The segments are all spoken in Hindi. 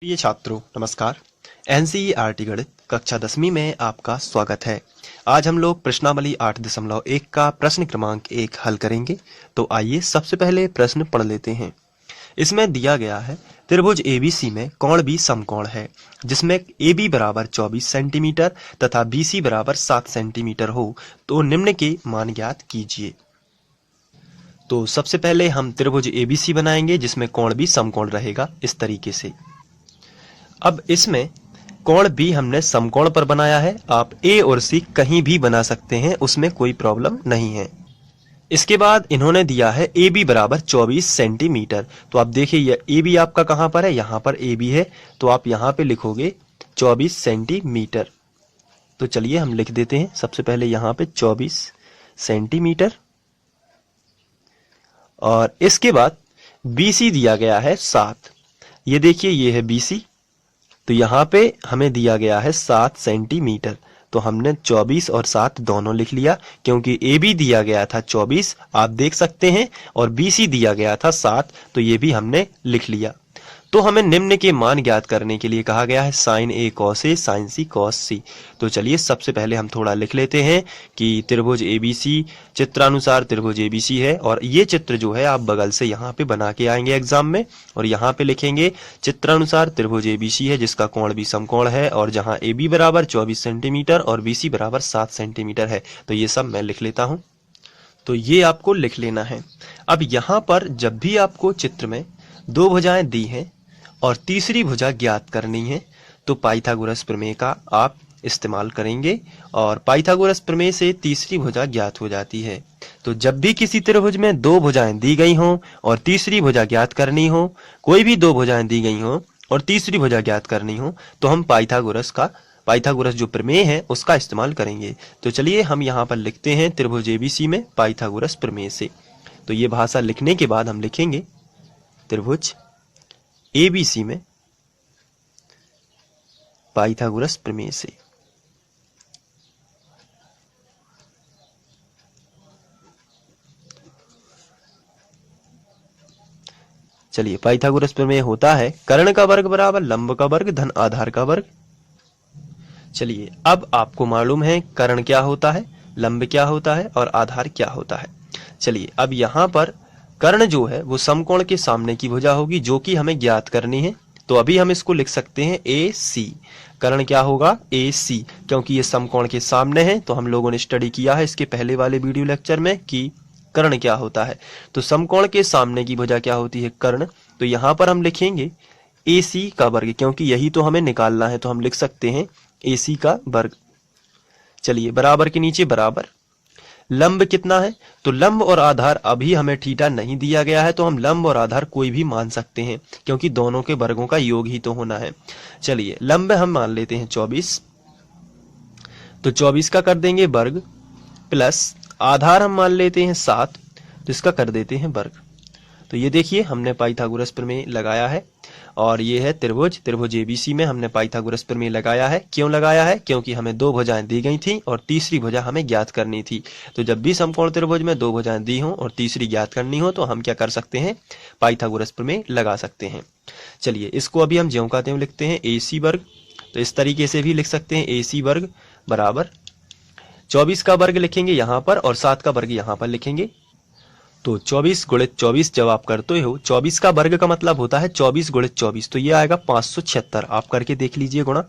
प्रिय छात्रों नमस्कार। एनसीईआरटी गणित कक्षा 10वीं में आपका स्वागत है। आज हम लोग प्रश्नावली 8.1 का प्रश्न क्रमांक 1 हल करेंगे। तो आइए सबसे पहले प्रश्न पढ़ लेते हैं। इसमें दिया गया है त्रिभुज एबीसी में कोण भी समकोण है जिसमें AB बराबर 24 सेंटीमीटर तथा BC बराबर 7 सेंटीमीटर हो तो निम्न के मान ज्ञात कीजिए। तो सबसे पहले हम त्रिभुज एबीसी बनाएंगे जिसमें कोण भी समकोण रहेगा इस तरीके से। अब इसमें कोण भी हमने समकोण पर बनाया है। आप ए और सी कहीं भी बना सकते हैं, उसमें कोई प्रॉब्लम नहीं है। इसके बाद इन्होंने दिया है ए बी बराबर 24 सेंटीमीटर। तो आप देखिए यह ए बी आपका कहां पर है, यहां पर ए बी है, तो आप यहां पे लिखोगे 24 सेंटीमीटर। तो चलिए हम लिख देते हैं सबसे पहले यहां पे 24 सेंटीमीटर। और इसके बाद BC दिया गया है 7। ये देखिए ये है BC, तो यहाँ पे हमें दिया गया है 7 सेंटीमीटर। तो हमने 24 और 7 दोनों लिख लिया क्योंकि AB दिया गया था 24 आप देख सकते हैं, और BC दिया गया था 7, तो ये भी हमने लिख लिया। तो हमें निम्न के मान ज्ञात करने के लिए कहा गया है sine A cos A sine C cos C। तो चलिए सबसे पहले हम थोड़ा लिख लेते हैं कि त्रिभुज ABC चित्रानुसार त्रिभुज ABC है, और ये चित्र जो है आप बगल से यहाँ पे बना के आएंगे एग्जाम में, और यहाँ पे लिखेंगे चित्रानुसार त्रिभुज ABC है जिसका कोण भी समकोण है, और जहाँ AB बराबर 24 सेंटीमीटर और BC बराबर 7 सेंटीमीटर है। तो ये सब मैं लिख लेता हूँ, तो ये आपको लिख लेना है। अब यहाँ पर जब भी आपको चित्र में दो भुजाएं दी हैं और तीसरी भुजा ज्ञात करनी है तो पाइथागोरस प्रमेय का आप इस्तेमाल करेंगे, और पाइथागोरस प्रमेय से तीसरी भुजा ज्ञात हो जाती है। तो जब भी किसी त्रिभुज में दो भुजाएं दी गई हों और तीसरी भुजा ज्ञात करनी हो, कोई भी दो भुजाएं दी गई हों और तीसरी भुजा ज्ञात करनी हो, तो हम पाइथागोरस जो प्रमेय है उसका इस्तेमाल करेंगे। तो चलिए हम यहाँ पर लिखते हैं त्रिभुज एबीसी में पाइथागोरस प्रमेय से। तो ये भाषा लिखने के बाद हम लिखेंगे त्रिभुज एबीसी में पाइथागोरस प्रमेय से। चलिए पाइथागोरस प्रमेय होता है कर्ण का वर्ग बराबर लंब का वर्ग धन आधार का वर्ग। चलिए अब आपको मालूम है कर्ण क्या होता है, लंब क्या होता है और आधार क्या होता है। चलिए अब यहाँ पर कर्ण जो है वो समकोण के सामने की भुजा होगी जो कि हमें ज्ञात करनी है। तो अभी हम इसको लिख सकते हैं AC। कर्ण क्या होगा AC, क्योंकि ये समकोण के सामने है। तो हम लोगों ने स्टडी किया है इसके पहले वाले वीडियो लेक्चर में कि कर्ण क्या होता है। तो समकोण के सामने की भुजा क्या होती है, कर्ण। तो यहाँ पर हम लिखेंगे AC का वर्ग, क्योंकि यही तो हमें निकालना है। तो हम लिख सकते हैं AC का वर्ग। चलिए बराबर के नीचे बराबर, लंब कितना है, तो लंब और आधार अभी हमें थीटा नहीं दिया गया है, तो हम लंब और आधार कोई भी मान सकते हैं क्योंकि दोनों के वर्गों का योग ही तो होना है। चलिए लंब हम मान लेते हैं 24, तो 24 का कर देंगे वर्ग, प्लस आधार हम मान लेते हैं 7, तो इसका कर देते हैं वर्ग। तो ये देखिए हमने पाइथागोरस प्रमेय लगाया है, और ये है त्रिभुज एबीसी में हमने पाइथागोरस प्रमेय लगाया है। क्यों लगाया है, क्योंकि हमें दो भुजाएं दी गई थी और तीसरी भुजा हमें ज्ञात करनी थी। तो जब भी समकोण त्रिभुज में दो भुजाएं दी हों और तीसरी ज्ञात करनी हो तो हम क्या कर सकते हैं, पाइथागोरस प्रमेय लगा सकते हैं। चलिए इसको अभी हम ज्यों का त्यों लिखते हैं AC वर्ग। तो इस तरीके से भी लिख सकते हैं AC वर्ग बराबर 24 का वर्ग लिखेंगे यहाँ पर और 7 का वर्ग यहाँ पर लिखेंगे। तो 24 गुणित 24 जब आप करते हो, 24 का वर्ग का मतलब होता है 24 गुणित 24, तो ये आएगा 576। आप करके देख लीजिए गुणा,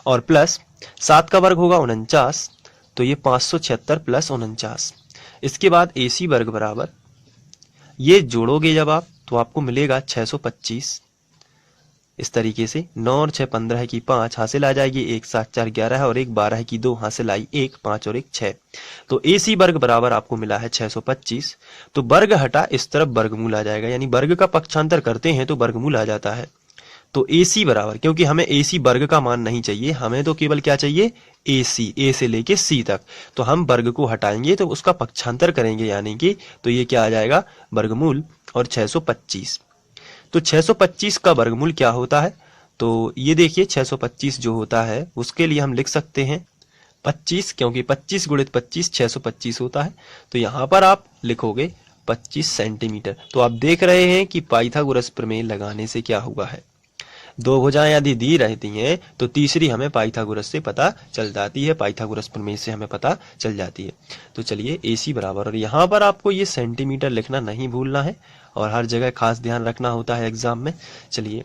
और प्लस 7 का वर्ग होगा 49, तो ये 576 प्लस 49। इसके बाद AC वर्ग बराबर, ये जोड़ोगे जब आप तो आपको मिलेगा 625। इस तरीके से 9 और 6 15 की 5 हासिल आ जाएगी, 1 7 4 11 और 1 12 की 2 हासिल आई 1 5 और 1 6। तो AC वर्ग बराबर आपको मिला है 625। तो वर्ग हटा इस तरफ वर्गमूल आ जाएगा, यानी वर्ग का पक्षांतर करते हैं तो वर्गमूल आ जाता है। तो AC बराबर, क्योंकि हमें AC वर्ग का मान नहीं चाहिए, हमें तो केवल क्या चाहिए AC, A से लेके C तक। तो हम वर्ग को हटाएंगे तो उसका पक्षांतर करेंगे, यानी कि तो ये क्या आ जाएगा वर्गमूल और 625। तो 625 का वर्गमूल क्या होता है, तो ये देखिए 625 जो होता है उसके लिए हम लिख सकते हैं 25, क्योंकि 25 गुणित 25 625 होता है। तो यहाँ पर आप लिखोगे 25 सेंटीमीटर। तो आप देख रहे हैं कि पाइथागोरस प्रमेय लगाने से क्या हुआ है, दो भुजाएं यदि दी रहती हैं तो तीसरी हमें पाइथागोरस से पता चल जाती है, पाइथागोरस प्रमेय से हमें पता चल जाती है। तो चलिए AC बराबर, और यहाँ पर आपको ये सेंटीमीटर लिखना नहीं भूलना है और हर जगह खास ध्यान रखना होता है एग्जाम में। चलिए,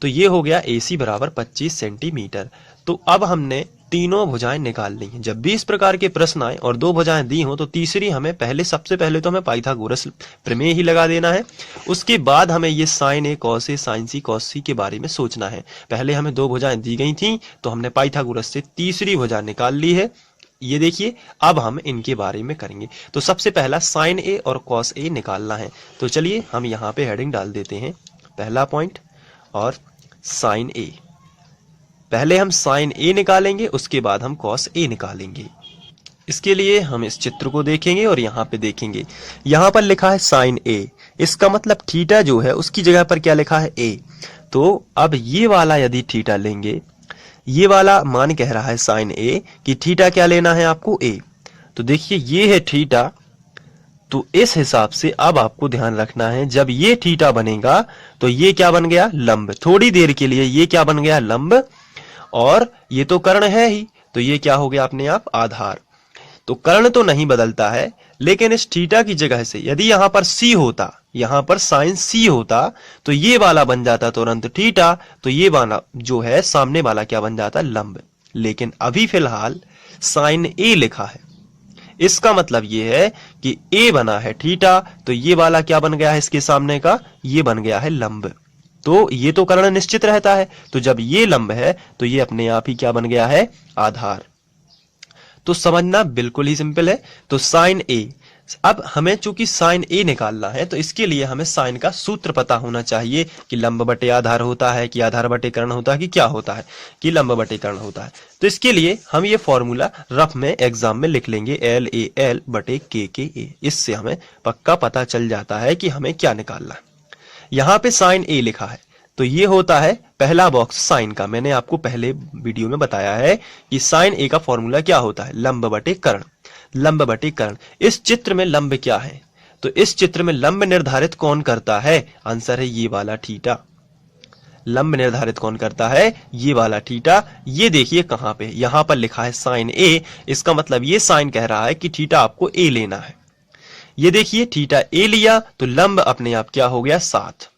तो ये हो गया AC बराबर 25 सेंटीमीटर। तो अब हमने तीनों भुजाएं निकाल ली हैं। जब भी इस प्रकार के प्रश्न आए और दो भुजाएं दी हो तो तीसरी हमें सबसे पहले तो हमें पाइथागोरस प्रमेय ही लगा देना है। उसके बाद हमें ये sine A cos A sine C cos C के बारे में सोचना है। पहले हमें दो भुजाएं दी गई थी तो हमने पाइथागोरस से तीसरी भुजा निकाल ली है। ये देखिए, अब हम इनके बारे में करेंगे। तो सबसे पहला साइन A और कॉस A निकालना है। तो चलिए हम यहाँ पे हेडिंग डाल देते हैं, पहला पॉइंट और साइन A। पहले हम साइन A निकालेंगे, उसके बाद हम कॉस A निकालेंगे। इसके लिए हम इस चित्र को देखेंगे और यहाँ पे देखेंगे, यहाँ पर लिखा है साइन A, इसका मतलब थीटा जो है उसकी जगह पर क्या लिखा है A। तो अब ये वाला यदि थीटा लेंगे, ये वाला मान कह रहा है साइन A कि थीटा क्या लेना है आपको A। तो देखिए ये है थीटा, तो इस हिसाब से अब आपको ध्यान रखना है, जब ये थीटा बनेगा तो ये क्या बन गया, लंब। थोड़ी देर के लिए ये क्या बन गया, लंब, और ये तो कर्ण है ही, तो ये क्या हो गया अपने आप, आधार। तो कर्ण तो नहीं बदलता है, लेकिन इस थीटा की जगह से यदि यहां पर C होता, यहां पर साइन C होता, तो ये वाला बन जाता तुरंत थीटा, तो ये वाला जो है सामने वाला क्या बन जाता, लंब। लेकिन अभी फिलहाल साइन A लिखा है, इसका मतलब ये है कि A बना है थीटा, तो ये वाला क्या बन गया है इसके सामने का, ये बन गया है लंब। तो ये तो कर्ण निश्चित रहता है, तो जब ये लंब है तो ये अपने आप ही क्या बन गया है, आधार। तो समझना बिल्कुल ही सिंपल है। तो साइन A, अब हमें चूंकि साइन A निकालना है तो इसके लिए हमें साइन का सूत्र पता होना चाहिए कि लंब बटे आधार होता है, कि आधार बटे कर्ण होता है, कि क्या होता है, कि लंब बटे कर्ण होता है। तो इसके लिए हम ये फॉर्मूला रफ में एग्जाम में लिख लेंगे, LAL बटे KKA। इससे हमें पक्का पता चल जाता है कि हमें क्या निकालना है। यहाँ पे साइन A लिखा है, तो ये होता है पहला बॉक्स साइन का। मैंने आपको पहले वीडियो में बताया है कि साइन A का फॉर्मूला क्या होता है, लंब बटे कर्ण। लंब बटे कर्ण, इस चित्र में लंब क्या है, तो इस चित्र में लंब निर्धारित कौन करता है, आंसर है ये वाला थीटा। लंब निर्धारित कौन करता है, ये वाला थीटा। ये देखिए कहां पे, यहां पर लिखा है साइन A, इसका मतलब ये साइन कह रहा है कि थीटा आपको A लेना है। ये देखिए थीटा A लिया तो लंब अपने आप क्या हो गया, 7।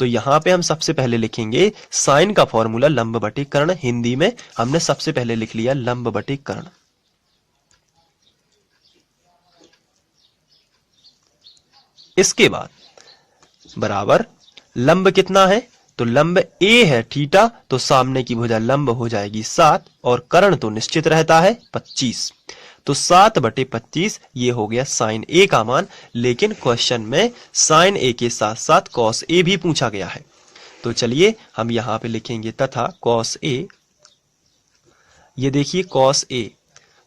तो यहां पे हम सबसे पहले लिखेंगे साइन का फॉर्मूला लंब बटे कर्ण। हिंदी में हमने सबसे पहले लिख लिया लंब बटे कर्ण। इसके बाद बराबर लंब कितना है, तो लंब A है थीटा, तो सामने की भुजा लंब हो जाएगी 7, और कर्ण तो निश्चित रहता है 25। तो 7 बटे 25 ये हो गया साइन A का मान। लेकिन क्वेश्चन में साइन A के साथ साथ कॉस A भी पूछा गया है। तो चलिए हम यहां पे लिखेंगे तथा कॉस A। ये देखिए कॉस A,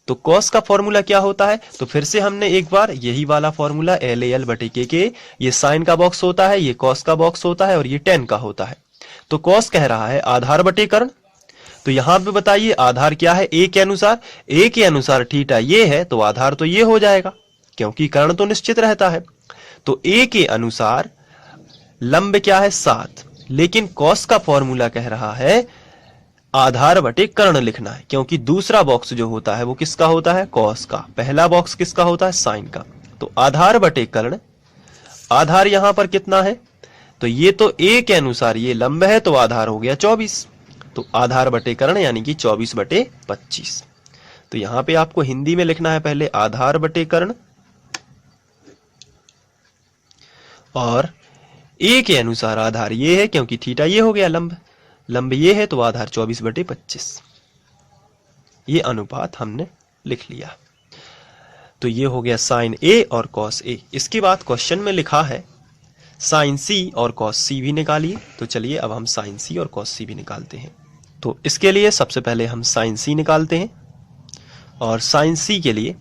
तो कॉस का फॉर्मूला क्या होता है, तो फिर से हमने एक बार यही वाला फॉर्मूला LAL बटे KK। ये साइन का बॉक्स होता है, ये कॉस का बॉक्स होता है, और ये tan का होता है। तो कॉस कह रहा है आधार बटे कर्ण, तो यहां पे बताइए आधार क्या है, A के अनुसार। A के अनुसार थीटा ये है, तो आधार तो ये हो जाएगा, क्योंकि कर्ण तो निश्चित रहता है। तो A के अनुसार लंब क्या है, 7। लेकिन कॉस का फॉर्मूला कह रहा है आधार बटे कर्ण लिखना है, क्योंकि दूसरा बॉक्स जो होता है वो किसका होता है, कॉस का। पहला बॉक्स किसका होता है, साइन का। तो आधार बटे कर्ण, आधार यहां पर कितना है, तो ये तो A के अनुसार ये लंब है, तो आधार हो गया 24। तो आधार बटे कर्ण यानी कि 24 बटे 25। तो यहां पे आपको हिंदी में लिखना है पहले आधार बटे कर्ण, और A के अनुसार आधार ये है, क्योंकि थीटा ये हो गया लंब, लंब ये है, तो आधार 24 बटे 25। ये अनुपात हमने लिख लिया। तो ये हो गया साइन A और कॉस A। इसके बाद क्वेश्चन में लिखा है साइन C और कॉस C भी निकालिए। तो चलिए अब हम साइन C और कॉस C भी निकालते हैं। तो इसके लिए सबसे पहले हम साइन C निकालते हैं, और साइन C के लिए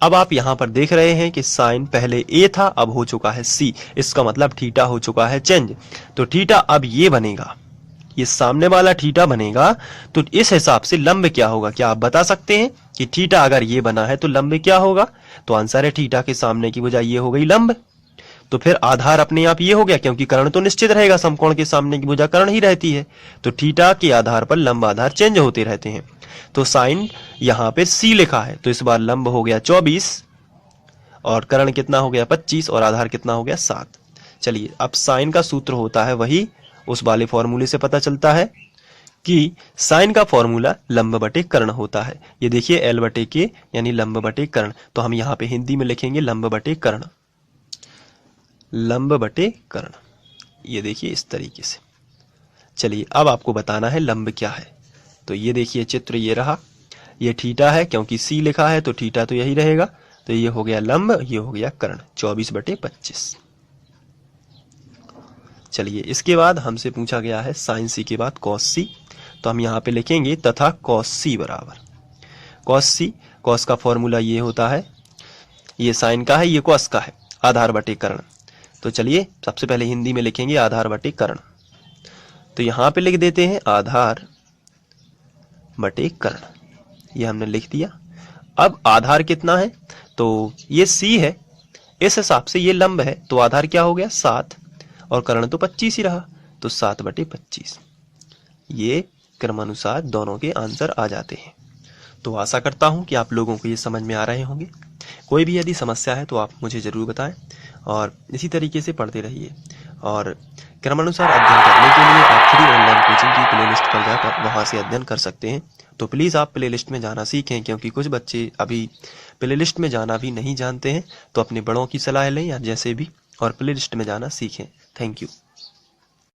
अब आप यहां पर देख रहे हैं कि साइन पहले A था, अब हो चुका है C। इसका मतलब थीटा हो चुका है चेंज। तो थीटा अब ये बनेगा, ये सामने वाला थीटा बनेगा। तो इस हिसाब से लंब क्या होगा, क्या आप बता सकते हैं कि थीटा अगर ये बना है तो लंब क्या होगा, तो आंसर है थीटा के सामने की भुजा ये हो गई लंब। तो फिर आधार अपने आप ये हो गया, क्योंकि कर्ण तो निश्चित रहेगा, समकोण के सामने की भुजा कर्ण ही रहती है, तो थीटा के आधार पर लंब आधार चेंज होते रहते हैं। तो साइन यहाँ पे सी लिखा है, तो इस बार लंब हो गया 24 और कर्ण कितना हो गया 25 और आधार कितना हो गया 7। चलिए, अब साइन का सूत्र होता है वही उस वाले फॉर्मूले से पता चलता है कि साइन का फॉर्मूला लंब बटे कर्ण होता है। ये देखिए एल बटे के यानी लंब बटे कर्ण, तो हम यहाँ पे हिंदी में लिखेंगे लंब बटे कर्ण, लंब बटे कर्ण, ये देखिए इस तरीके से। चलिए, अब आपको बताना है लंब क्या है। तो ये देखिए चित्र ये रहा, ये थीटा है, क्योंकि सी लिखा है तो थीटा तो यही रहेगा, तो ये हो गया लंब, ये हो गया कर्ण, 24 बटे 25। चलिए, इसके बाद हमसे पूछा गया है साइन सी के बाद कॉस सी, तो हम यहाँ पे लिखेंगे तथा कॉस सी बराबर कॉस सी। कॉस का फॉर्मूला ये होता है, ये साइन का है, ये कॉस का है, आधार बटे कर्ण। तो चलिए सबसे पहले हिंदी में लिखेंगे आधार बटे कर्ण, तो यहाँ पे लिख देते हैं आधार बटे कर्ण, ये हमने लिख दिया। अब आधार कितना है, तो ये सी है, इस हिसाब से ये लंब है, तो आधार क्या हो गया 7 और कर्ण तो 25 ही रहा, तो 7 बटे 25। ये क्रमानुसार दोनों के आंसर आ जाते हैं। तो आशा करता हूं कि आप लोगों को ये समझ में आ रहे होंगे। कोई भी यदि समस्या है तो आप मुझे ज़रूर बताएं और इसी तरीके से पढ़ते रहिए। और क्रमानुसार अध्ययन करने के लिए आप फ्री ऑनलाइन कोचिंग की प्लेलिस्ट पर जाकर वहां से अध्ययन कर सकते हैं। तो प्लीज़ आप प्लेलिस्ट में जाना सीखें, क्योंकि कुछ बच्चे अभी प्लेलिस्ट में जाना भी नहीं जानते हैं। तो अपने बड़ों की सलाह लें या जैसे भी, और प्लेलिस्ट में जाना सीखें। Thank you.